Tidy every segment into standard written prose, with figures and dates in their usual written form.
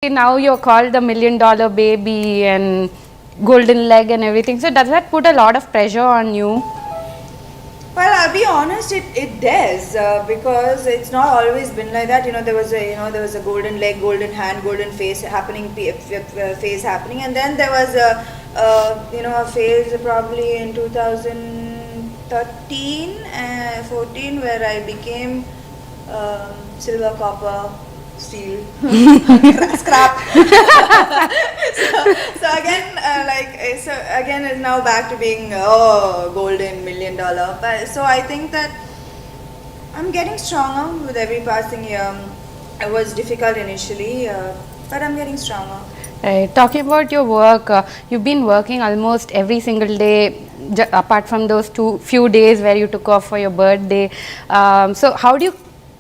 Now you're called the $1 million baby and golden leg and everything. So does that put a lot of pressure on you? Well, I'll be honest, it does because it's not always been like that. There was a golden leg, golden hand, golden face happening, phase happening, and then there was a phase probably in 2013, 14 where I became silver, copper, steel, scrap. So again, is now back to being golden $1 million. But so I think that I'm getting stronger with every passing year. It was difficult initially, but I'm getting stronger. Right. Talking about your work, you've been working almost every single day, apart from those few days where you took off for your birthday. So how do you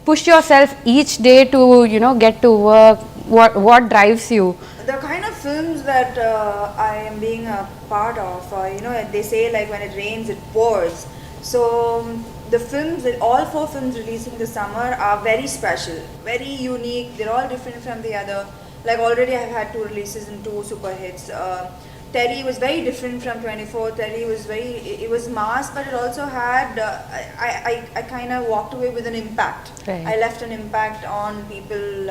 push yourself each day to get to work? What drives you? The kind of films that I am being a part of, they say like when it rains, it pours. So the films, all four films releasing this summer are very special, very unique. They're all different from the other. Like already I've had two releases and two super hits. Terry was very different from 24. Terry was it was mass, but it also had, I kind of walked away with an impact. Right. I left an impact on people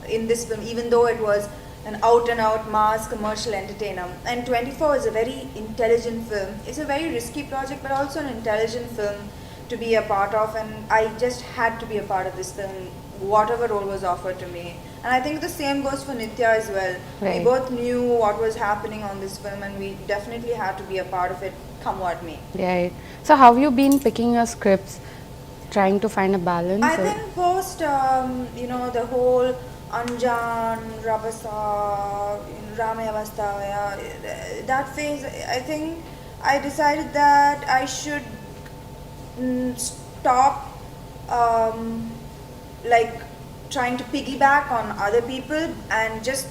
in this film, even though it was an out and out mass commercial entertainer. And 24 is a very intelligent film. It's a very risky project, but also an intelligent film to be a part of, and I just had to be a part of this film, whatever role was offered to me. And I think the same goes for Nitya as well. Right. We both knew what was happening on this film, and we definitely had to be a part of it, come what may. Right. So how have you been picking your scripts, trying to find a balance? I think post, the whole Anjan, Rabasa, Ramayavastha, that phase, I think I decided that I should stop like trying to piggyback on other people and just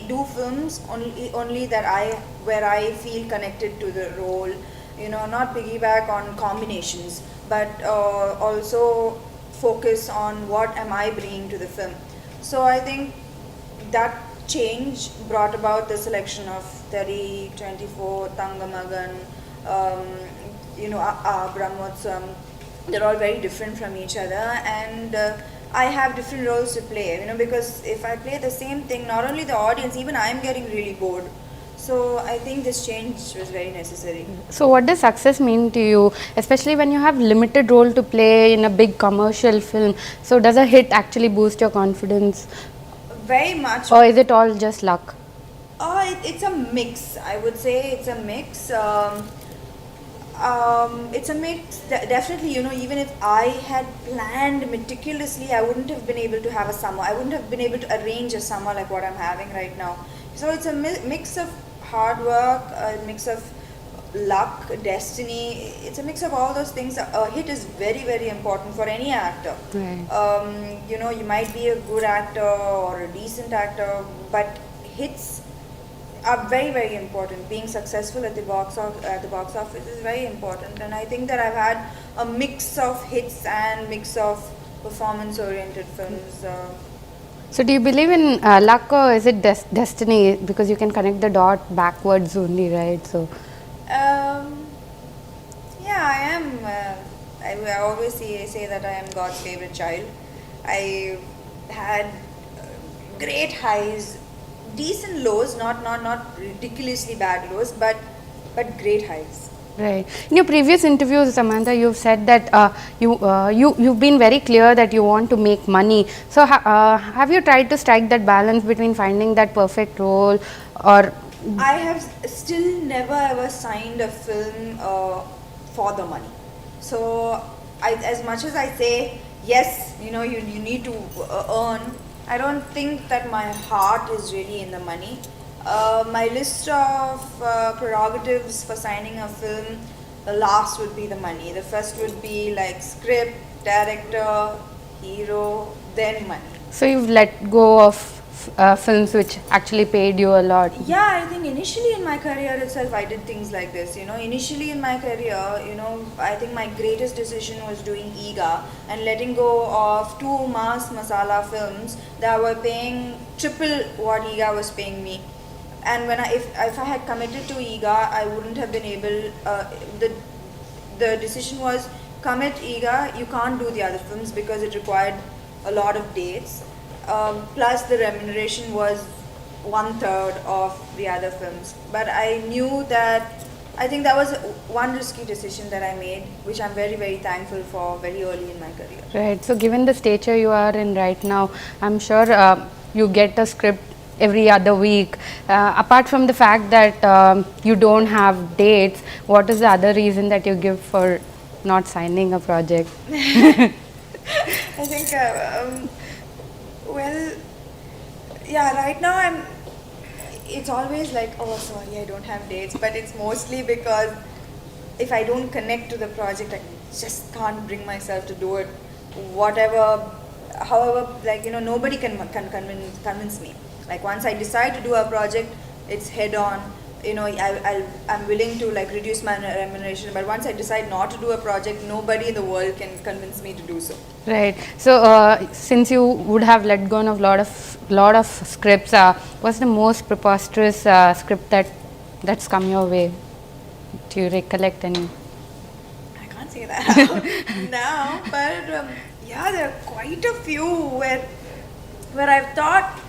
do films only where I feel connected to the role, not piggyback on combinations, but also focus on what am I bringing to the film. So I think that change brought about the selection of 30, 24, Tangamagan, Brahmotsam. They're all very different from each other, and I have different roles to play, because if I play the same thing, not only the audience, even I'm getting really bored. So I think this change was very necessary. So what does success mean to you, especially when you have limited role to play in a big commercial film? So does a hit actually boost your confidence? Very much. Or is it all just luck? It's a mix. I would say it's a mix. It's a mix. Definitely, even if I had planned meticulously, I wouldn't have been able to have a summer. I wouldn't have been able to arrange a summer like what I'm having right now. So it's a mix of hard work, a mix of luck, destiny. It's a mix of all those things. A hit is very, very important for any actor. Right. You might be a good actor or a decent actor, but hits are very, very important. Being successful at the box office is very important, and I think that I've had a mix of hits and mix of performance-oriented films. So do you believe in luck, or is it destiny? Because you can connect the dot backwards only, right? So Yeah, I am. I always say that I am God's favorite child. I had great highs, decent lows, not ridiculously bad lows, but great highs. right. In your previous interviews, Samantha, you've said that you've been very clear that you want to make money. So have you tried to strike that balance between finding that perfect role, or I have still never ever signed a film for the money. So as much as I say yes, you need to earn, I don't think that my heart is really in the money. My list of prerogatives for signing a film, the last would be the money. The first would be like script, director, hero, then money. so you've let go of films which actually paid you a lot? Yeah, I think initially in my career itself, I did things like this. Initially in my career, I think my greatest decision was doing EGA and letting go of two mass masala films that were paying triple what EGA was paying me. And if I had committed to EGA, I wouldn't have been able. The decision was commit EGA. You can't do the other films because it required a lot of dates. Plus the remuneration was one third of the other films. But I knew that I think that was one risky decision that I made, which I'm very, very thankful for very early in my career. Right. So, given the stature you are in right now, I'm sure you get a script every other week. Apart from the fact that you don't have dates, what is the other reason that you give for not signing a project? I think, well, yeah, right now it's always like, oh, sorry, I don't have dates, but it's mostly because if I don't connect to the project, I just can't bring myself to do it. However, nobody can convince me. Like once I decide to do a project, it's head on. I'm willing to like reduce my remuneration, but once I decide not to do a project, nobody in the world can convince me to do so. Right. So, since you would have let go of lot of scripts, what's the most preposterous script that's come your way? Do you recollect any? I can't say that now, but yeah, there are quite a few where I've thought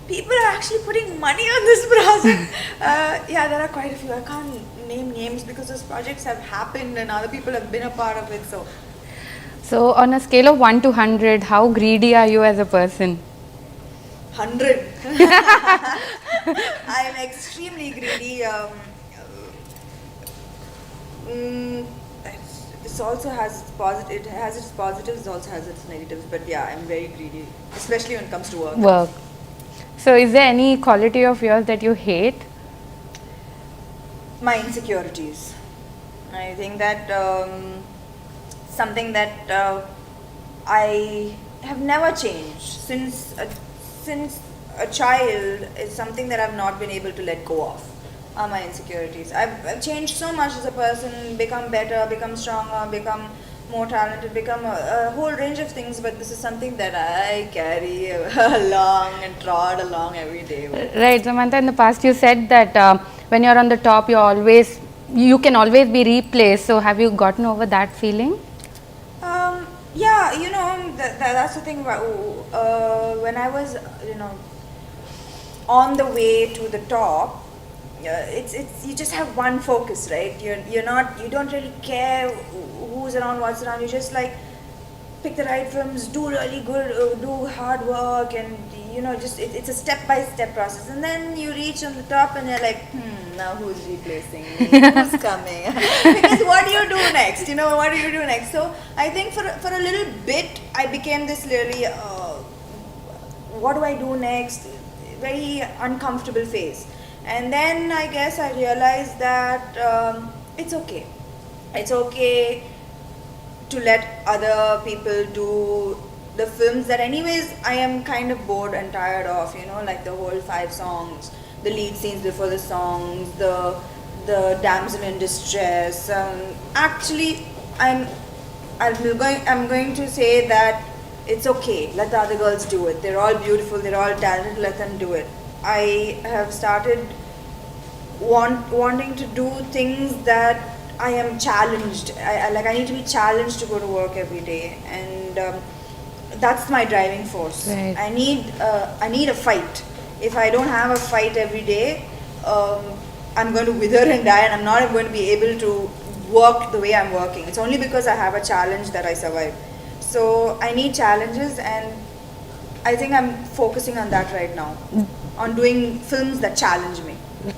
people are actually putting money on this project. Yeah, there are quite a few. I can't name names because those projects have happened and other people have been a part of it. So, on a scale of 1 to 100, how greedy are you as a person? 100. I am extremely greedy. This also has its positive. It has its positives. It also has its negatives. But yeah, I'm very greedy, especially when it comes to work. Work. So, is there any quality of yours that you hate? My insecurities. I think that something that I have never changed since a child is something that I've not been able to let go of. Are my insecurities. I've changed so much as a person, become better, become stronger, become more talented, become a whole range of things, but this is something that I carry along and trod along every day with. Right, Samantha, in the past you said that when you're on the top, you can always be replaced. So, have you gotten over that feeling? Yeah, that's the thing about when I was, on the way to the top. It's you just have one focus, right? You don't really care who's around, what's around. You just like pick the right films, do really good, do hard work, and it's a step by step process. And then you reach on the top, and you're like, now who's replacing me? Who's coming? Because what do you do next? What do you do next? So I think for a little bit, I became this really, what do I do next? Very uncomfortable phase. And then I guess I realized that it's okay. It's okay to let other people do the films that anyways I am kind of bored and tired of, like the whole 5 songs, the lead scenes before the songs, the damsel in distress. Actually, I'm going to say that it's okay. Let the other girls do it. They're all beautiful. They're all talented. Let them do it. I have started wanting to do things that I am challenged. I need to be challenged to go to work every day, and that's my driving force. Right. I need a fight. If I don't have a fight every day, I'm going to wither and die, and I'm not going to be able to work the way I'm working. It's only because I have a challenge that I survive. So I need challenges, and I think I'm focusing on that right now, on doing films that challenge me.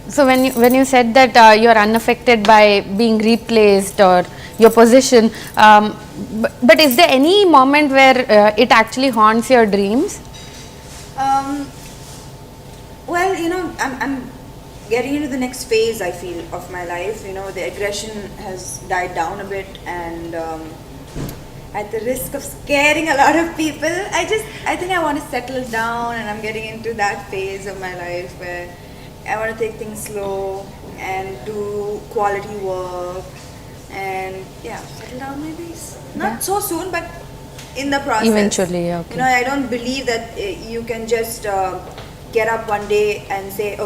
So, when you said that you're unaffected by being replaced or your position, but is there any moment where it actually haunts your dreams? Well, I'm getting into the next phase, I feel, of my life. The aggression has died down a bit, and at the risk of scaring a lot of people, I think I want to settle down, and I'm getting into that phase of my life where I want to take things slow and do quality work and settle down maybe. Not so soon, but in the process. Eventually, okay. I don't believe that you can just get up one day and say,